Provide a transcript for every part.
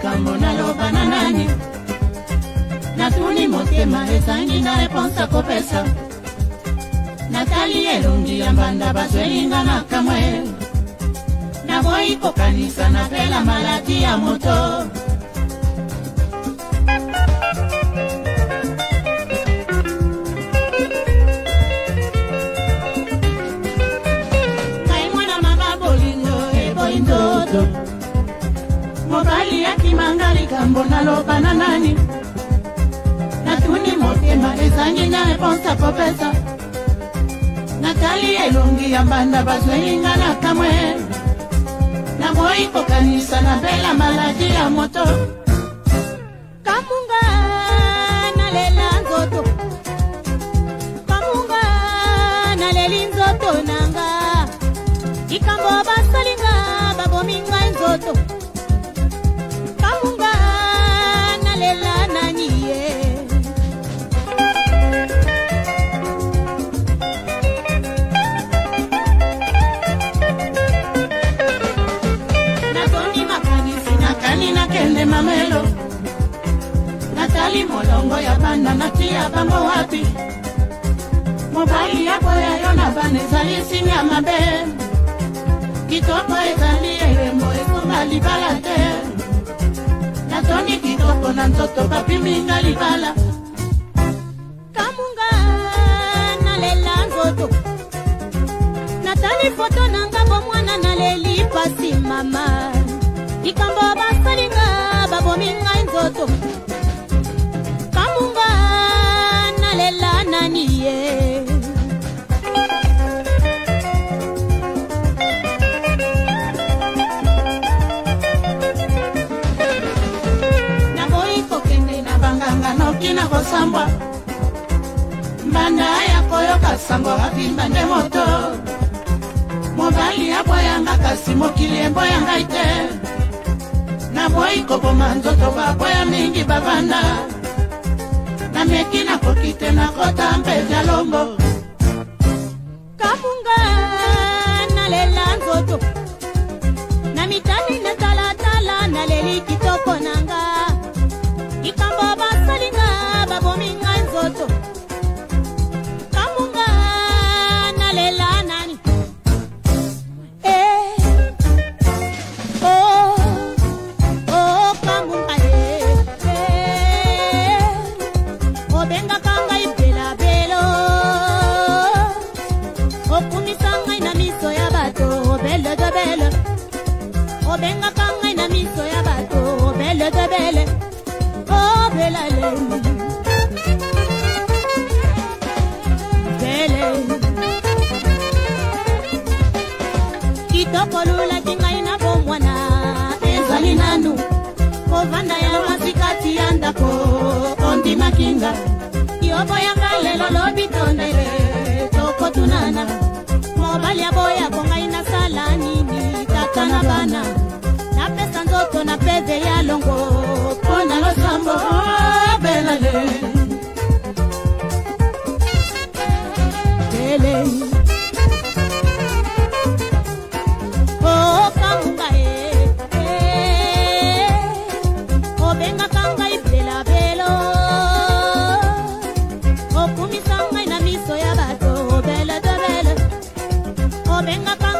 Kambona loba na nani Natuni motema ezangi na reponsa kopesa Natali elungi ya mbanda bazwelinga na kamwe Na boi kokanisa na pela malati ya moto Kai mwana mama bolingo ebo indodo Mobali ya kimangali kambona loba na nani Natuni motema ezangi na reponsa kopesa Natali elungi ya mbanda bazwelinga na kamwe Na boi kokanisa na bela maladi ya moto Kamunga na lela nzoto Kamunga na leli nzoto nanga Ikambo basalinga babominga nzoto Mamelo Natali molongo ya banda natia bango wapi Mobali ya boya yona banezali sini ya mabe Kitoko ezali eremo ekoma libala te Natoni kitoko na nzoto bapiminga libala Kamunga na lela nzoto Natali foto nanga bomwana na leli pasi mama Ikambo basalinga babominga nzoto Kamunga na lela nani ye Na boi kokende na banganga noki na kosambwa Mbanda ya koyoka sango avimba nde moto Mobali ya boyanga kasi mokili embo yanga ite Na boi koboma nzoto baboya mingi bavanda Na meki na kokite na kota mpezi ya longo Kamunga na lela nzoto Na mitani na talatala na leli kitoko nanga Ikambo basalinga babominga nzoto Kamunga na lela nani Obenga kanga ina miso ya bato belle de belle oh bella le belle kitoko lula kinga ina bomwana ezali nanu ovanda ya masikati ya ndako ondi makinga yobo ya lelo lobi tondele toko tunana mobali ya boya konga ina sala nini tata na bana na pesa nzoto na peve ya longo pona lo sambo bela le bele oh kamunga obenga kanga ibela belo okumisanga ina miso ya bato bela de bela obenga kanga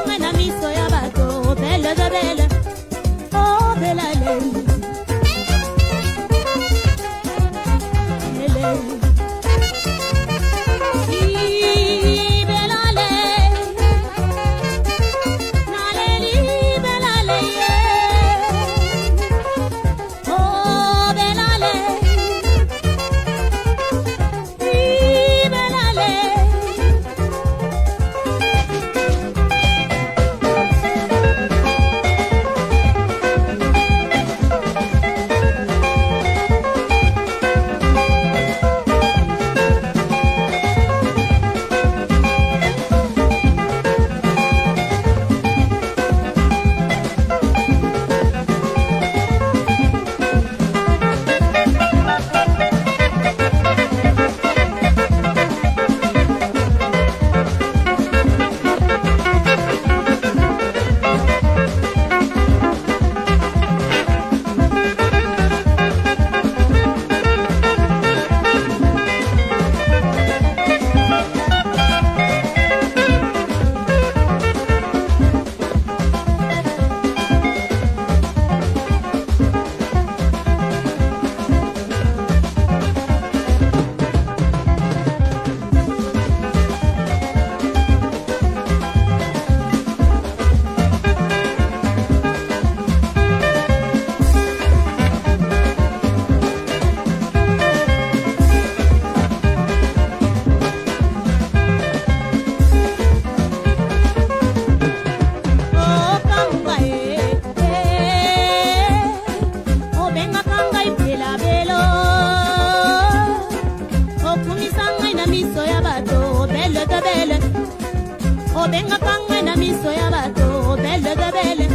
obenga kanga na miso ya bato bele de bele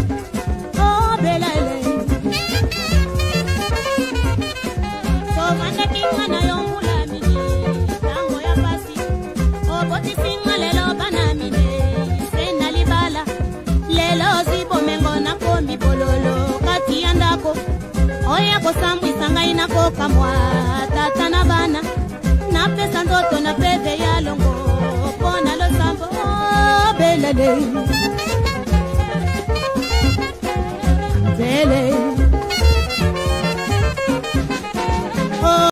oh belele sovanda kinga na yongula mini tango ya pasi oboti singa lelo bana mine sena libala lelo zibo mengo na komi bololo kati ya ndako oya kosambwisa ngai na kokamwa tata na bana na pesa ndoto na peve ya longo pona lo sambo belele